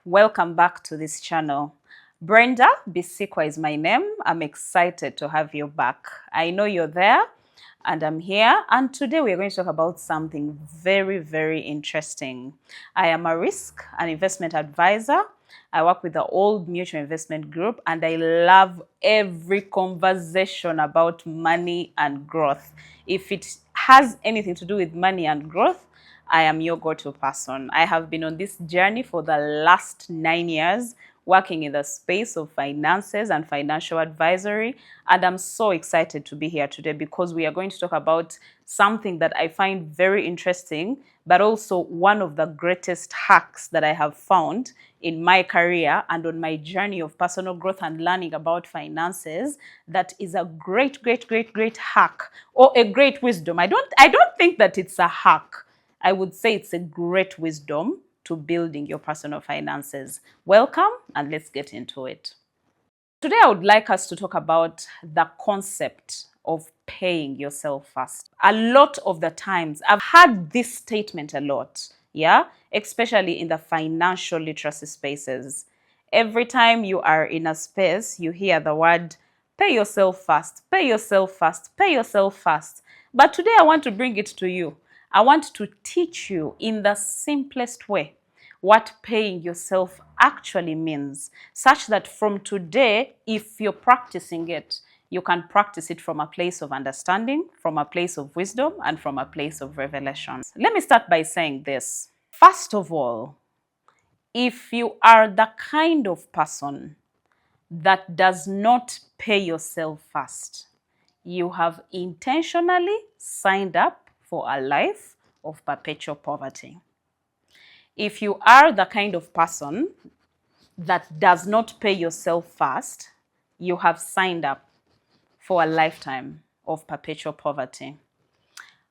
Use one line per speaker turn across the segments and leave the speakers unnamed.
welcome back to this channel. Brenda Bisikwa is my name. I'm excited to have you back. I know you're there and I'm here, and today we're going to talk about something very, very interesting. I am a an investment advisor. I work with the Old Mutual Investment Group, and I love every conversation about money and growth. If it has anything to do with money and growth, I am your go-to person. I have been on this journey for the last 9 years, working in the space of finances and financial advisory. And I'm so excited to be here today because we are going to talk about something that I find very interesting, but also one of the greatest hacks that I have found in my career and on my journey of personal growth and learning about finances. That is a great hack, or a great wisdom. I don't think that it's a hack. I would say it's a great wisdom to building your personal finances. Welcome, and let's get into it. Today, I would like us to talk about the concept of paying yourself first. A lot of the times, I've heard this statement a lot, especially in the financial literacy spaces. Every time you are in a space, you hear the word, pay yourself first, pay yourself first, pay yourself first. But today, I want to bring it to you. I want to teach you in the simplest way what paying yourself actually means, such that from today, if you're practicing it, you can practice it from a place of understanding, from a place of wisdom, and from a place of revelation. Let me start by saying this. First of all, if you are the kind of person that does not pay yourself first, you have intentionally signed up for a life of perpetual poverty. If you are the kind of person that does not pay yourself first, you have signed up for a lifetime of perpetual poverty.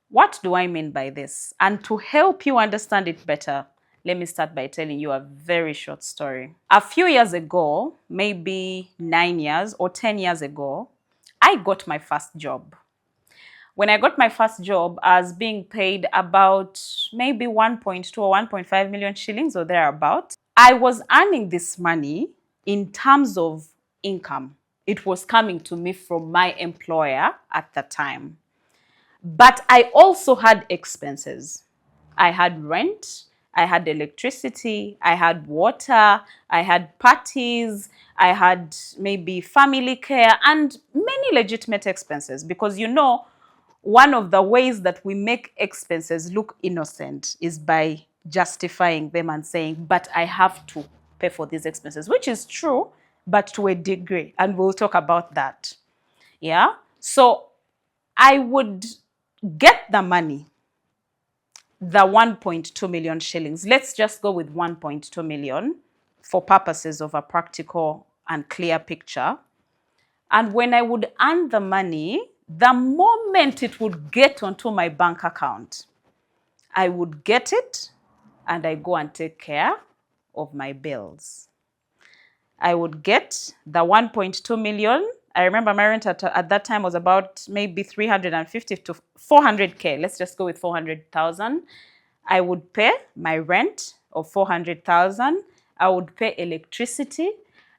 What do I mean by this? And to help you understand it better, let me start by telling you a very short story. A few years ago, maybe 9 years or 10 years ago, I got my first job. When I got my first job, I was being paid about maybe 1.2 or 1.5 million shillings or thereabout. I was earning this money in terms of income. It was coming to me from my employer at the time. But I also had expenses. I had rent, I had electricity, I had water, I had parties, I had maybe family care, and many legitimate expenses, because one of the ways that we make expenses look innocent is by justifying them and saying, but I have to pay for these expenses, which is true, but to a degree. And we'll talk about that. So I would get the money, the 1.2 million shillings. Let's just go with 1.2 million for purposes of a practical and clear picture. And when I would earn the money, the moment it would get onto my bank account, I would get it and I go and take care of my bills. I would get the 1.2 million. I remember my rent at that time was about maybe 350 to 400K. Let's just go with 400,000. I would pay my rent of 400,000. I would pay electricity.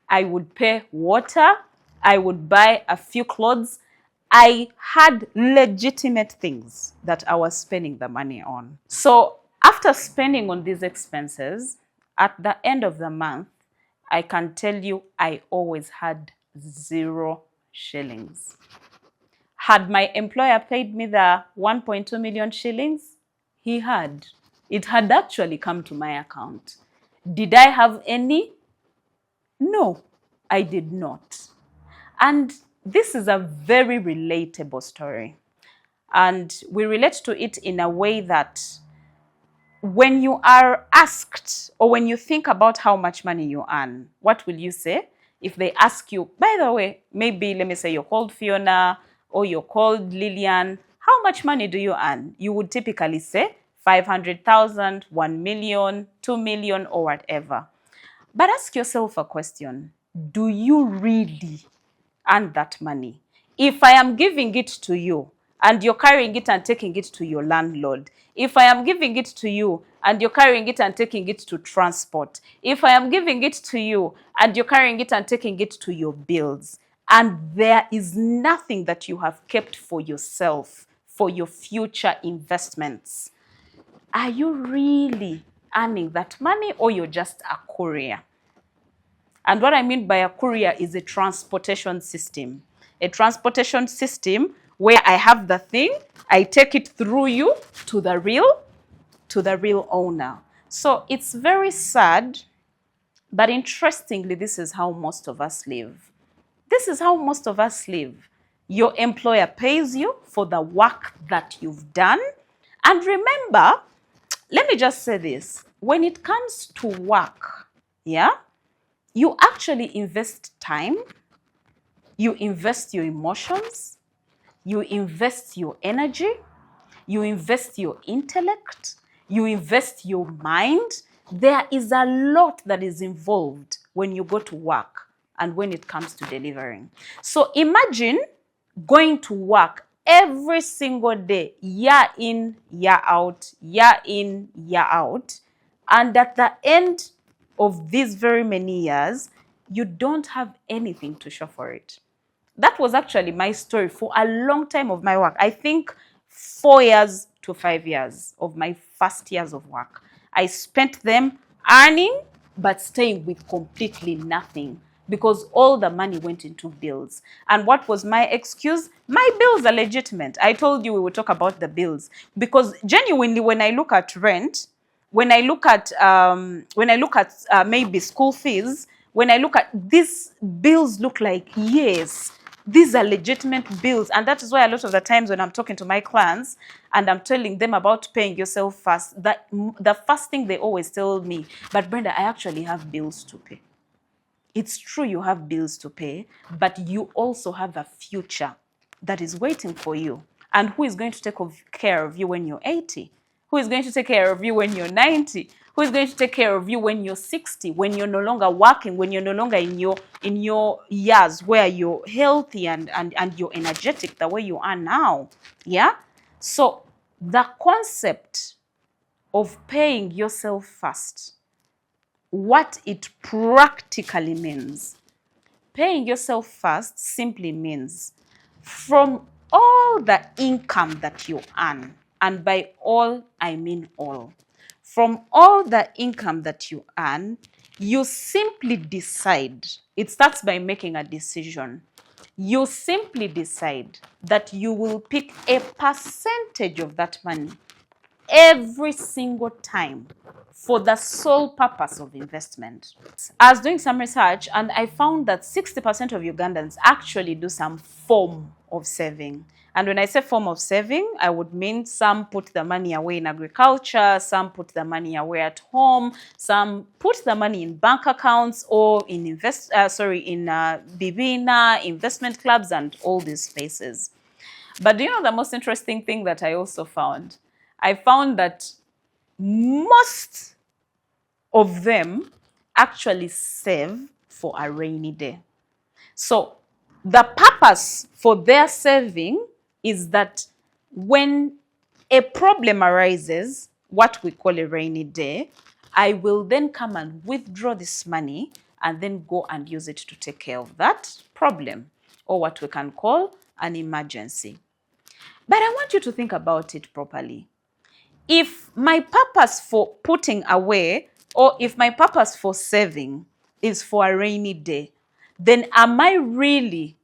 I would pay water. I would buy a few clothes. I had legitimate things that I was spending the money on. So after spending on these expenses, at the end of the month, I can tell you I always had 0 shillings. Had my employer paid me the 1.2 million shillings? He had. It had actually come to my account. Did I have any? No, I did not. And this is a very relatable story. And we relate to it in a way that when you are asked, or when you think about how much money you earn, what will you say? If they ask you, by the way, maybe let me say you're called Fiona or you're called Lillian, how much money do you earn? You would typically say 500,000, 1 million, 2 million, or whatever. But ask yourself a question. Do you really earn that money? If I am giving it to you and you're carrying it and taking it to your landlord, if I am giving it to you and you're carrying it and taking it to transport, if I am giving it to you and you're carrying it and taking it to your bills, and there is nothing that you have kept for yourself, for your future investments, are you really earning that money, or you're just a courier? And what I mean by a courier is a transportation system. A transportation system where I have the thing, I take it through you to the real owner. So it's very sad, but interestingly, this is how most of us live. This is how most of us live. Your employer pays you for the work that you've done. And remember, let me just say this. When it comes to work, yeah, you actually invest time, you invest your emotions, you invest your energy, you invest your intellect, you invest your mind. There is a lot that is involved when you go to work and when it comes to delivering. So imagine going to work every single day, year in, year out, year in, year out, and at the end of these very many years, you don't have anything to show for it. That was actually my story for a long time of my work. I think 4 years to 5 years of my first years of work. I spent them earning, but staying with completely nothing, because all the money went into bills. And what was my excuse? My bills are legitimate. I told you we would talk about the bills, because genuinely, when I look at rent, when I look at maybe school fees, when I look at these bills, look like, yes, these are legitimate bills. And that is why a lot of the times when I'm talking to my clients and I'm telling them about paying yourself first, the first thing they always tell me, but Brenda, I actually have bills to pay. It's true you have bills to pay, but you also have a future that is waiting for you. And who is going to take care of you when you're 80? Who is going to take care of you when you're 90? Who is going to take care of you when you're 60, when you're no longer working, when you're no longer in your years where you're healthy and you're energetic the way you are now? Yeah? So the concept of paying yourself first, what it practically means, paying yourself first simply means from all the income that you earn, and by all, I mean all. From all the income that you earn, you simply decide. It starts by making a decision. You simply decide that you will pick a percentage of that money every single time for the sole purpose of investment. I was doing some research and I found that 60% of Ugandans actually do some form of saving. And when I say form of saving, I would mean some put the money away in agriculture, some put the money away at home, some put the money in bank accounts or in Bibina, investment clubs, and all these places. But do you know the most interesting thing that I also found? I found that most of them actually save for a rainy day. So the purpose for their saving is that when a problem arises, what we call a rainy day, I will then come and withdraw this money and then go and use it to take care of that problem, or what we can call an emergency. But I want you to think about it properly. If my purpose for putting away, or if my purpose for saving is for a rainy day, then am I really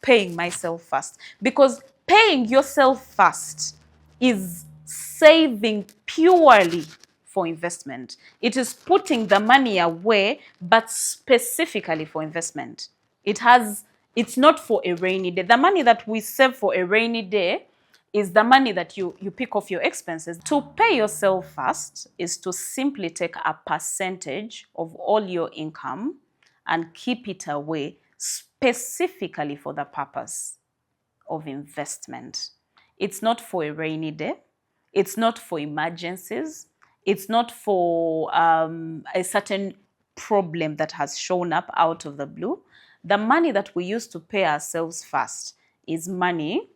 paying myself first? Because paying yourself first is saving purely for investment. It is putting the money away, but specifically for investment. It's not for a rainy day. The money that we save for a rainy day is the money that you pick off your expenses. To pay yourself first is to simply take a percentage of all your income and keep it away specifically for the purpose of investment. It's not for a rainy day. It's not for emergencies. It's not for a certain problem that has shown up out of the blue. The money that we use to pay ourselves first is money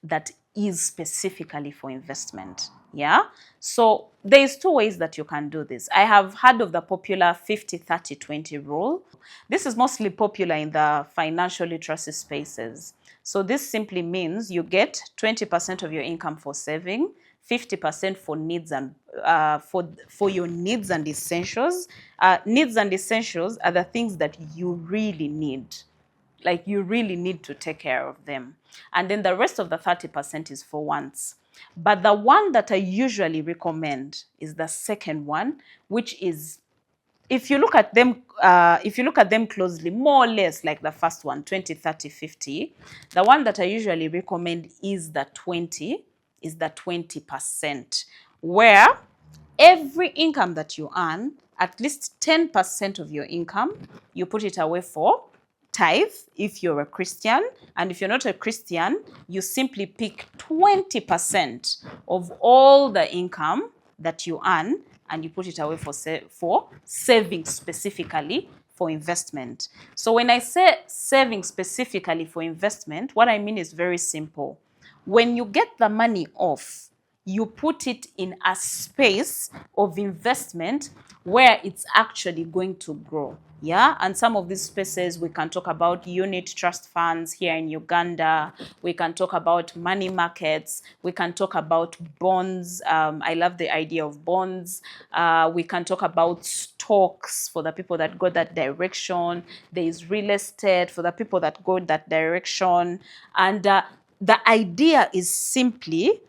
that is specifically for investment. Yeah. So there's two ways that you can do this. I have heard of the popular 50-30-20 rule. This is mostly popular in the financial literacy spaces. So this simply means you get 20% of your income for saving, 50% for needs and for your needs and essentials. Needs and essentials are the things that you really need. Like you really need to take care of them. And then the rest of the 30% is for wants. But the one that I usually recommend is the second one, which is, if you look at them closely, more or less like the first one, 20-30-50, the one that I usually recommend is the 20%, where every income that you earn, at least 10% of your income, you put it away for tithe if you're a Christian, and if you're not a Christian, you simply pick 20% of all the income that you earn and you put it away for saving, specifically for investment. So when I say saving specifically for investment, what I mean is very simple. When you get the money off, you put it in a space of investment where it's actually going to grow. Yeah, and some of these spaces, we can talk about unit trust funds here in Uganda. We can talk about money markets. We can talk about bonds. I love the idea of bonds. We can talk about stocks for the people that go that direction. There is real estate for the people that go that direction. And the idea is simply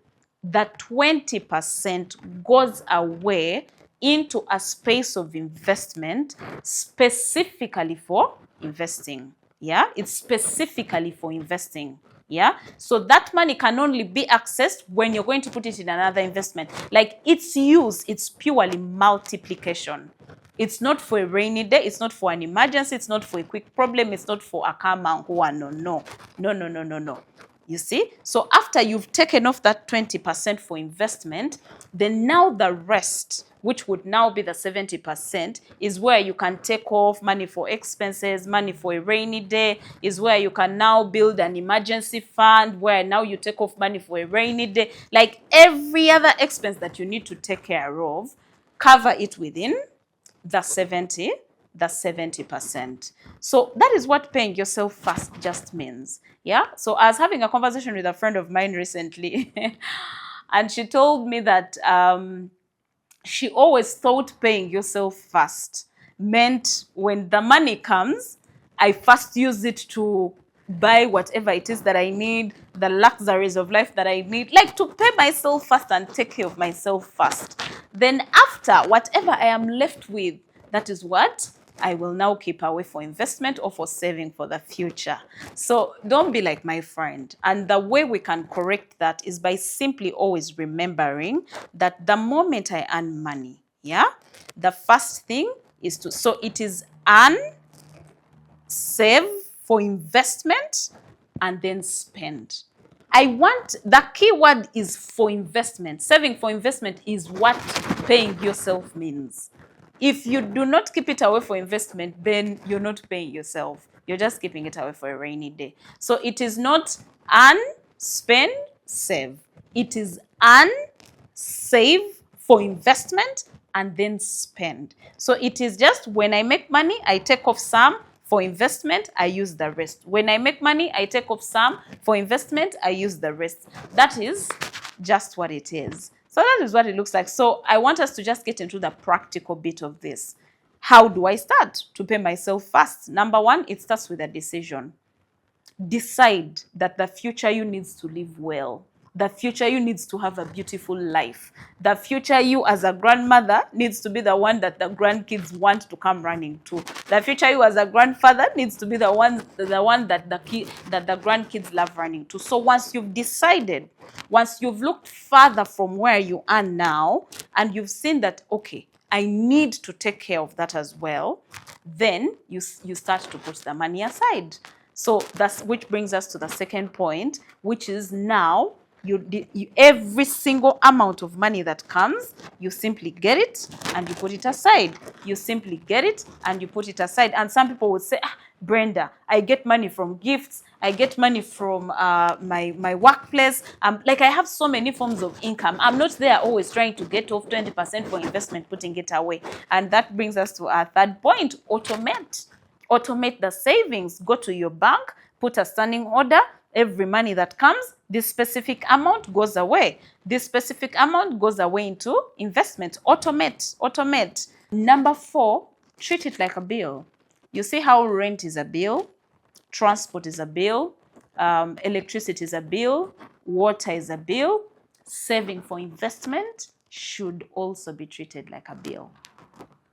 that 20% goes away into a space of investment specifically for investing. Yeah, it's specifically for investing. Yeah, so that money can only be accessed when you're going to put it in another investment. Like its use, it's purely multiplication. It's not for a rainy day. It's not for an emergency. It's not for a quick problem. It's not for a karma. No. You see? So after you've taken off that 20% for investment, then now the rest, which would now be the 70%, is where you can take off money for expenses, money for a rainy day, is where you can now build an emergency fund, where now you take off money for a rainy day. Like every other expense that you need to take care of, cover it within the 70%. So that is what paying yourself first just means. Yeah. So I was having a conversation with a friend of mine recently, and she told me that she always thought paying yourself first meant when the money comes, I first use it to buy whatever it is that I need, the luxuries of life that I need, like to pay myself first and take care of myself first. Then after, whatever I am left with, that is what I will now keep away for investment or for saving for the future. So don't be like my friend. And the way we can correct that is by simply always remembering that the moment I earn money, yeah, the first thing is to, so it is earn, save for investment, and then spend. I want, the key word is for investment. Saving for investment is what paying yourself means. If you do not keep it away for investment, then you're not paying yourself. You're just keeping it away for a rainy day. So it is not earn, spend, save. It is earn, save for investment, and then spend. So it is just when I make money, I take off some for investment, I use the rest. When I make money, I take off some for investment, I use the rest. That is just what it is. So that is what it looks like. So I want us to just get into the practical bit of this. How do I start to pay myself first? Number one, it starts with a decision. Decide that the future you needs to live well. The future you needs to have a beautiful life. The future you as a grandmother needs to be the one that the grandkids want to come running to. The future you as a grandfather needs to be the one that the grandkids love running to. So once you've decided, once you've looked further from where you are now, and you've seen that, okay, I need to take care of that as well, then you start to put the money aside. So that's, which brings us to the second point, which is now every single amount of money that comes, you simply get it and you put it aside. You simply get it and you put it aside. And some people would say, Brenda, I get money from gifts, I get money from my workplace. Like, I have so many forms of income. I'm not there always trying to get off 20% for investment, putting it away. And that brings us to our third point: automate. Automate the savings. Go to your bank, put a standing order. Every money that comes, this specific amount goes away. This specific amount goes away into investment. Automate. Automate. Number 4, treat it like a bill. You see how rent is a bill, transport is a bill, electricity is a bill, water is a bill. Saving for investment should also be treated like a bill.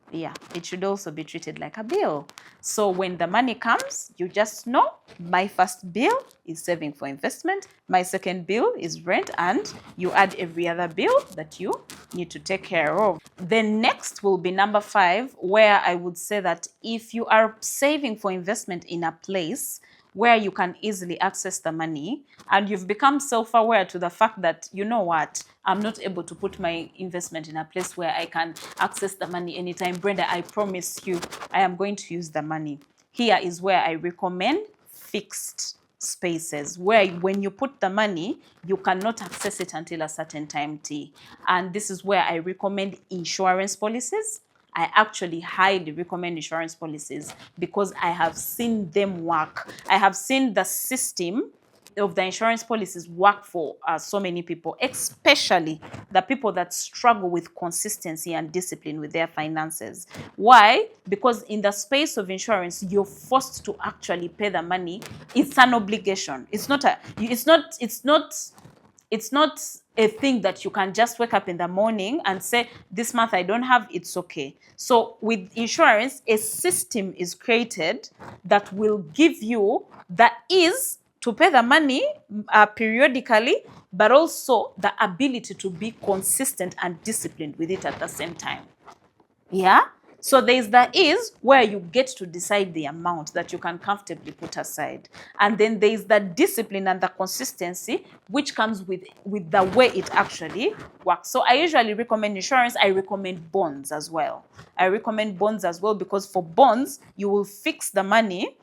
Yeah, it should also be treated like a bill. So when the money comes, you just know my first bill is saving for investment, my second bill is rent, and you add every other bill that you need to take care of. Then next will be number 5, where I would say that if you are saving for investment in a place where you can easily access the money, and you've become self-aware to the fact that, you know what, I'm not able to put my investment in a place where I can access the money anytime. Brenda, I promise you, I am going to use the money. Here is where I recommend fixed spaces, where when you put the money, you cannot access it until a certain time T. And this is where I recommend insurance policies. I actually highly recommend insurance policies because I have seen them work. I have seen the system of the insurance policies work for so many people, especially the people that struggle with consistency and discipline with their finances. Why? Because in the space of insurance, you're forced to actually pay the money. It's an obligation. It's not a thing that you can just wake up in the morning and say, this month I don't have, it's okay. So with insurance, a system is created that will give you the ease to pay the money periodically, but also the ability to be consistent and disciplined with it at the same time. Yeah? So there's the ease where you get to decide the amount that you can comfortably put aside. And then there's the discipline and the consistency, which comes with the way it actually works. So I usually recommend insurance. I recommend bonds as well. I recommend bonds as well because for bonds, you will fix the money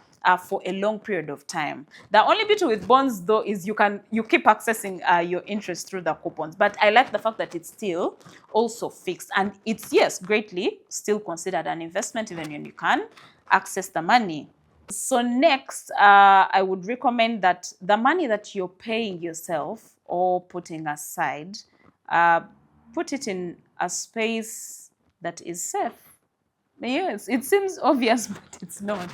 for a long period of time. The only bit with bonds, though, is you keep accessing your interest through the coupons. But I like the fact that it's still also fixed. And it's, yes, greatly still considered an investment even when you can access the money. So next, I would recommend that the money that you're paying yourself or putting aside, put it in a space that is safe. Yes, it seems obvious, but it's not.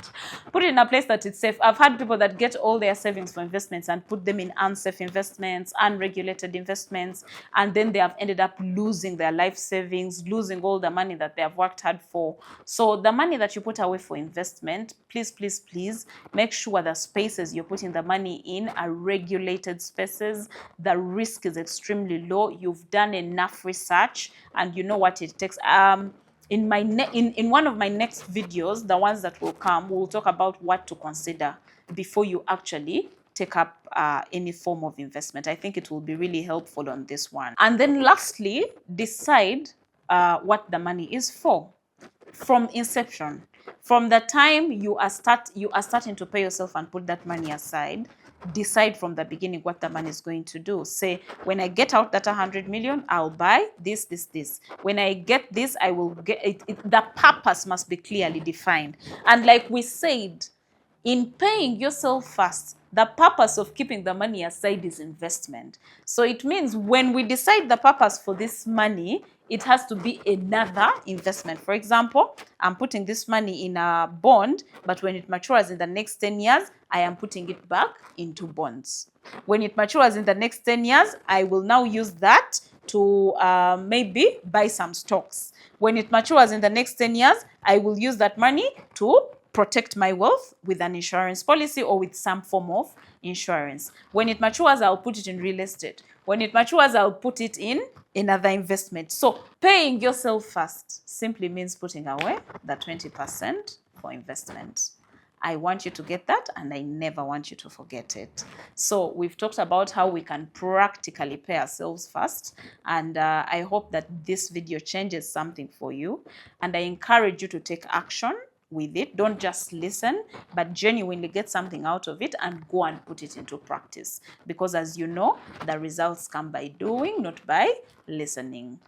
Put it in a place that it's safe. I've had people that get all their savings for investments and put them in unsafe investments, unregulated investments, and then they have ended up losing their life savings, losing all the money that they have worked hard for. So the money that you put away for investment, please, please, please make sure the spaces you're putting the money in are regulated spaces. The risk is extremely low. You've done enough research, and you know what it takes. In one of my next videos, the ones that will come, we'll talk about what to consider before you actually take up any form of investment. I think it will be really helpful on this one. And then lastly, decide what the money is for from inception. From the time you are starting to pay yourself and put that money aside, decide from the beginning what the money is going to do. Say, when I get out that 100 million, I'll buy this, this, this. When I get this, I will get it. The purpose must be clearly defined. And like we said, in paying yourself first, the purpose of keeping the money aside is investment. So it means when we decide the purpose for this money, it has to be another investment. For example, I'm putting this money in a bond, but when it matures in the next 10 years, I am putting it back into bonds. When it matures in the next 10 years, I will now use that to maybe buy some stocks. When it matures in the next 10 years, I will use that money to protect my wealth with an insurance policy or with some form of insurance. When it matures, I'll put it in real estate. When it matures, I'll put it in another investment. So paying yourself first simply means putting away the 20% for investment. I want you to get that, and I never want you to forget it. So we've talked about how we can practically pay ourselves first, and I hope that this video changes something for you, and I encourage you to take action with it. Don't just listen, but genuinely get something out of it and go and put it into practice, because as you know, the results come by doing, not by listening.